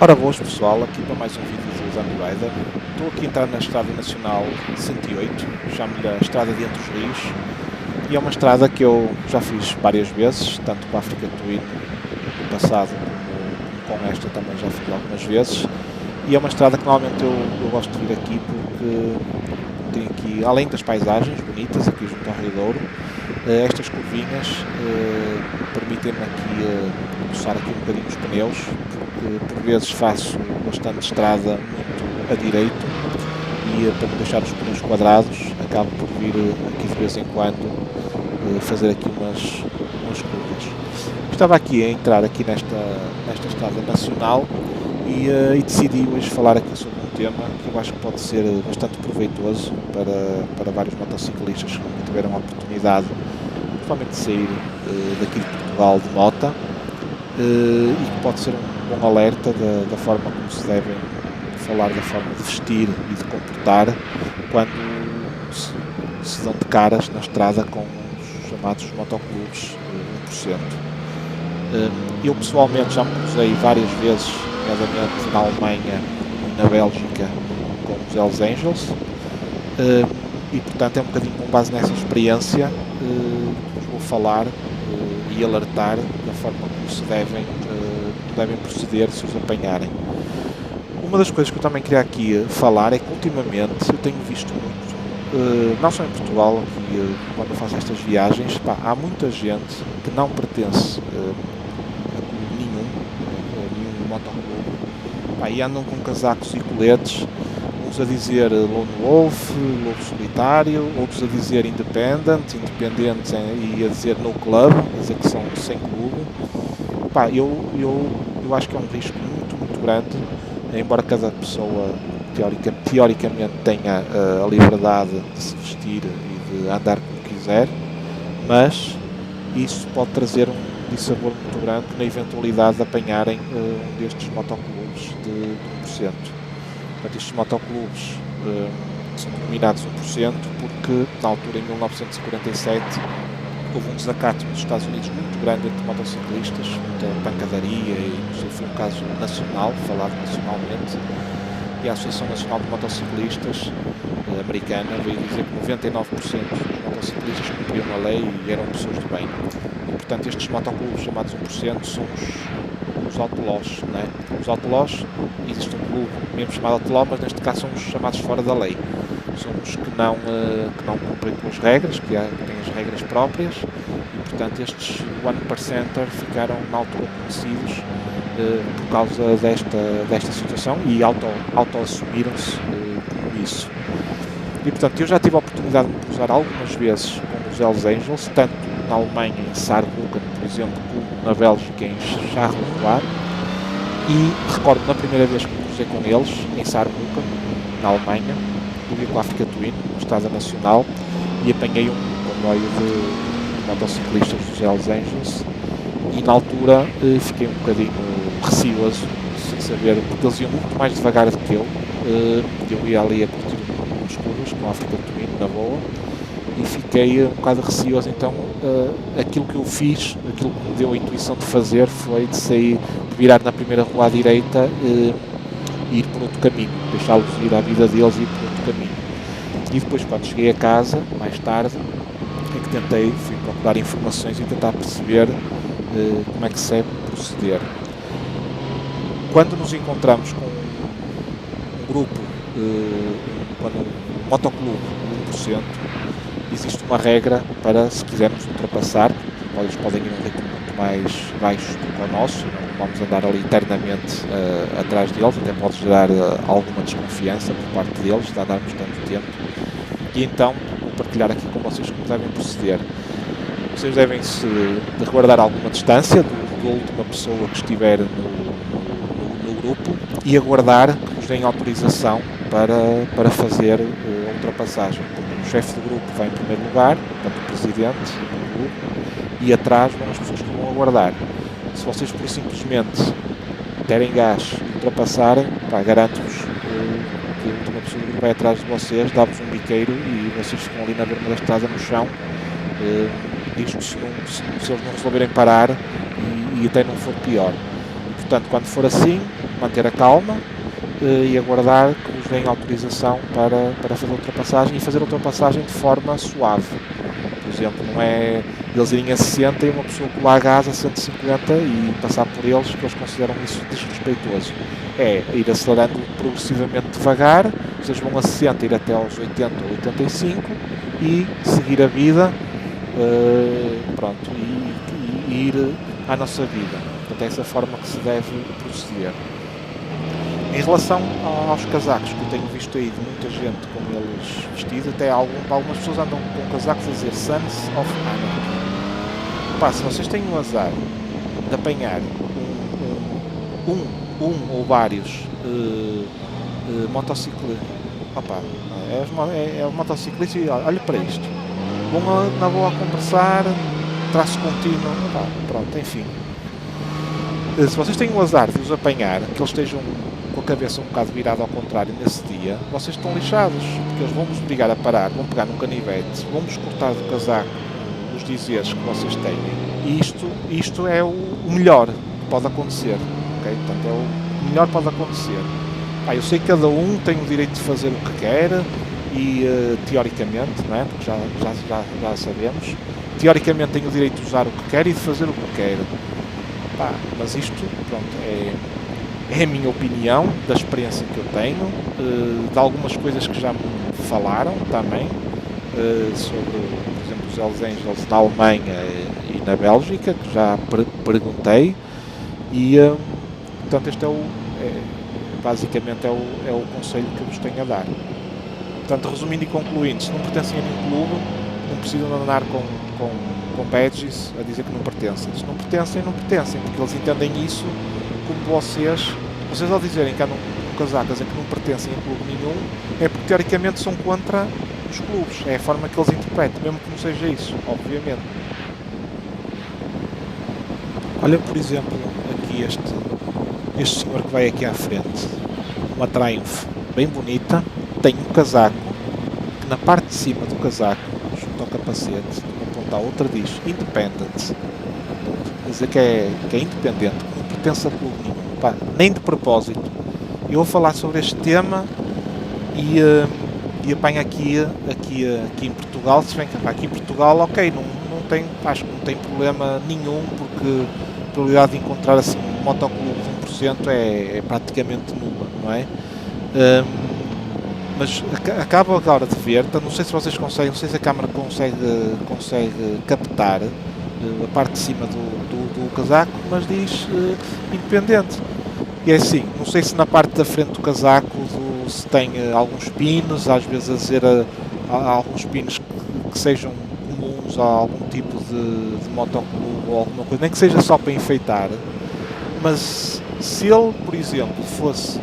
Ora boas pessoal, aqui para mais um vídeo do Zami Rider. Estou aqui a entrar na Estrada Nacional 108, chamo-lhe a Estrada de Entre os Rios, e é uma estrada que eu já fiz várias vezes, tanto com a África Twin no passado como com esta também já fiz algumas vezes, e é uma estrada que normalmente eu gosto de vir aqui porque tem aqui, além das paisagens bonitas aqui junto ao Rio Douro, estas curvinhas permitem-me aqui coçar aqui um bocadinho os pneus, porque por vezes faço bastante estrada muito a direito e para não deixar os pneus quadrados acabo por vir aqui de vez em quando fazer aqui umas curvas. Estava aqui a entrar aqui nesta estrada nacional e decidi hoje falar aqui sobre um tema que eu acho que pode ser bastante proveitoso para vários motociclistas que tiveram a oportunidade principalmente de sair daqui de Portugal de moto e que pode ser um bom alerta da forma como se devem falar da forma de vestir e de comportar quando se dão de caras na estrada com os chamados motoclubes 1%. Eu pessoalmente já me cruzei várias vezes, nomeadamente na Alemanha e na Bélgica, com os Hells Angels, e portanto é um bocadinho com base nessa experiência que vou falar e alertar da forma como se devem proceder se os apanharem. Uma das coisas que eu também queria aqui falar é que ultimamente eu tenho visto muito, não só em Portugal, aqui, quando eu faço estas viagens, há muita gente que não pertence a nenhum motoclube, e andam com casacos e coletes, uns a dizer Lone Wolf, Lobo Solitário, outros a dizer Independent, Independente e a dizer No Club, a dizer que são sem clube. Eu acho que é um risco muito grande, embora cada pessoa teoricamente tenha a liberdade de se vestir e de andar como quiser, mas isso pode trazer um dissabor muito grande na eventualidade de apanharem um destes motoclubes de 1%. Portanto, estes motoclubes são denominados 1% porque, na altura, em 1947, houve um desacato nos Estados Unidos muito grande entre motociclistas, muita pancadaria, e foi um caso nacional, falado nacionalmente, e a Associação Nacional de Motociclistas americana veio dizer que 99% dos motociclistas cumpriam a lei e eram pessoas de bem. E, portanto, estes motoclubes chamados 1% são os outlaws, não é? Os outlaws, existe um clube mesmo chamado outlaw, mas neste caso são os chamados fora da lei. São os que não cumprem com as regras, que têm as regras próprias, e portanto estes 1%er ficaram na altura conhecidos por causa desta situação e auto-assumiram-se como isso. E portanto eu já tive a oportunidade de me cruzar algumas vezes com os Hells Angels, tanto na Alemanha em Saarbrücken, por exemplo, como na Bélgica em Charleroi, e recordo na primeira vez que me cruzei com eles em Saarbrücken, na Alemanha, fui com a África Twin, uma estrada nacional, e apanhei um comboio de motociclistas dos Hells Angels, e na altura fiquei um bocadinho receoso, sem saber, porque eles iam muito mais devagar do que eu ia ali a curtir umas curvas com a África Twin, na boa, e fiquei um bocado receoso. Então aquilo que eu fiz, aquilo que me deu a intuição de fazer foi de sair, de virar na primeira rua à direita e ir por outro caminho, deixá-los ir à vida deles e ir por outro caminho. E depois, quando cheguei a casa, mais tarde, é que fui procurar informações e tentar perceber como é que se deve proceder. Quando nos encontramos com um grupo, quando um motoclube 1%, existe uma regra para, se quisermos ultrapassar, eles podem ir um ritmo muito mais baixo do que o nosso, não vamos andar ali eternamente atrás deles, até pode gerar alguma desconfiança por parte deles, de andarmos tanto tempo. E então, vou partilhar aqui com vocês como devem proceder. Vocês devem-se de guardar alguma distância da última pessoa que estiver no grupo e aguardar que nos deem autorização para fazer a ultrapassagem. O chefe do grupo vai em primeiro lugar, portanto o presidente do grupo, e atrás vão as pessoas que vão aguardar. Se vocês por simplesmente derem gás e ultrapassarem, garanto-vos que a última pessoa do grupo vai atrás de vocês, dá-vos um biqueiro e vocês ficam ali na berma da estrada no chão, isto se eles não resolverem parar e até não for pior. Portanto, quando for assim, manter a calma e aguardar que vos deem autorização para fazer a ultrapassagem e fazer a ultrapassagem de forma suave. Por exemplo, não é eles irem a 60 e uma pessoa colar a gás a 150 e passar por eles, que eles consideram isso desrespeitoso. É ir acelerando progressivamente devagar, vocês vão a 60, ir até aos 80 ou 85 e seguir a vida, pronto, e ir à nossa vida. Portanto, é essa forma que se deve proceder. Em relação aos casacos, que eu tenho visto aí de muita gente com eles vestidos, até algumas pessoas andam com casacos a dizer Sons of Anarchy. Pá, se vocês têm o azar de apanhar um ou vários motociclistas, é o motociclista e olha para isto, vão na boa a conversar, traço contínuo, pronto, enfim. Se vocês têm o azar de os apanhar, que eles estejam com a cabeça um bocado virada ao contrário nesse dia, vocês estão lixados, porque eles vão-vos obrigar a parar, vão pegar num canivete, vão-vos cortar do casaco os dizeres que vocês têm, e isto é o melhor que pode acontecer, ok? Portanto, é o melhor que pode acontecer. Eu sei que cada um tem o direito de fazer o que quer, e teoricamente, não é? Porque já sabemos, teoricamente tem o direito de usar o que quer e de fazer o que quer. Mas isto, pronto, é a minha opinião, da experiência que eu tenho, de algumas coisas que já me falaram também, sobre, por exemplo, os Hells Angels na Alemanha e na Bélgica, que já perguntei, e portanto este basicamente é o conselho que eu vos tenho a dar. Portanto, resumindo e concluindo, se não pertencem a nenhum clube, não precisam andar com badges a dizer que não pertencem. Se não pertencem, não pertencem, porque eles entendem isso como vocês ao dizerem que andam com casacas a que não pertencem a clube nenhum, é porque teoricamente são contra os clubes. É a forma que eles interpretam, mesmo que não seja isso, obviamente. Olha, por exemplo, aqui este senhor que vai aqui à frente, uma Triumph bem bonita, tem um casaco que na parte de cima do casaco, junto ao capacete, de uma ponta à outra, diz Independent. Quer dizer que é independente, que não pertence a clube nenhum. Nem de propósito. Eu vou falar sobre este tema e apanho aqui em Portugal, se bem que aqui em Portugal, ok, acho que não tem problema nenhum, porque a probabilidade de encontrar assim um motoclube de 1% é praticamente nula, não é? Mas acabo agora de ver, não sei se vocês conseguem, não sei se a câmara consegue captar a parte de cima do casaco, mas diz independente. E é assim, não sei se na parte da frente do casaco se tem alguns pinos, às vezes a dizer alguns pinos que sejam comuns a algum tipo de motoclube ou alguma coisa, nem que seja só para enfeitar. Mas se ele, por exemplo, fosse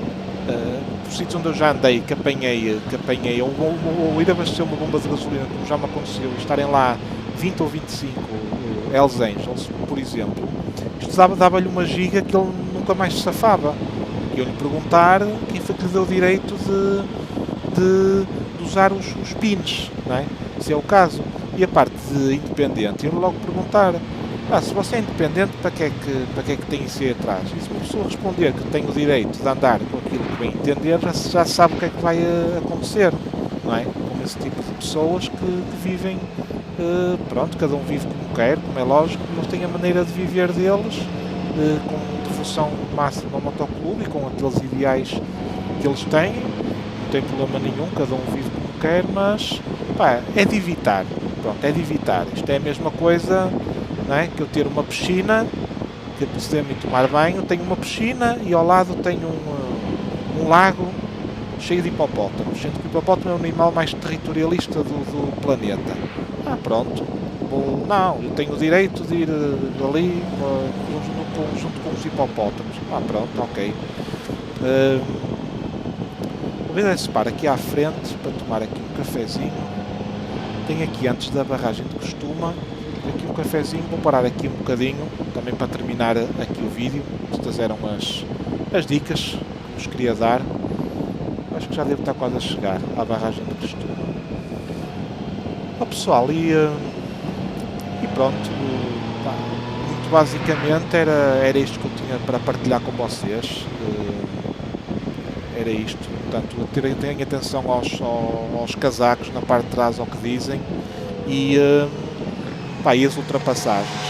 por sítios onde eu já andei, que apanhei ou ir abastecer uma bomba de gasolina, como já me aconteceu, e estarem lá 20 ou 25 Hells Angels, por exemplo, isto dava-lhe uma giga que ele nunca mais se safava. E eu lhe perguntar quem foi que lhe deu o direito de usar os pins, não é? Se é o caso. E a parte de independente, eu logo perguntar, se você é independente, para que é que tem isso aí atrás? E se uma pessoa responder que tem o direito de andar com aquilo que bem entender, já sabe o que é que vai acontecer, não é? Com esse tipo de pessoas que vivem, pronto, cada um vive como quer, como é lógico, mas tem a maneira de viver deles, com devoção máxima ao motoclube e com aqueles ideais que eles têm, não tem problema nenhum, cada um vive como quer, mas é de evitar, pronto, é de evitar. Isto é a mesma coisa, não é? Que eu ter uma piscina, que precisamente tomar banho, tenho uma piscina e ao lado tenho um lago cheio de hipopótamos, sendo que o hipopótamo é o animal mais territorialista do planeta. Pronto, não, eu tenho o direito de ir ali junto com os hipopótamos. Pronto, ok. O vida se para aqui à frente para tomar aqui um cafezinho. Tenho aqui antes da barragem de Costuma aqui um cafezinho, vou parar aqui um bocadinho também para terminar aqui o vídeo. Estas eram as dicas que vos queria dar. Acho que já devo estar quase a chegar à barragem de Costuma. Pessoal, e pronto, muito basicamente era isto que eu tinha para partilhar com vocês. Era isto. Portanto, tenham atenção aos casacos na parte de trás, ao que dizem. E, pá, e as ultrapassagens.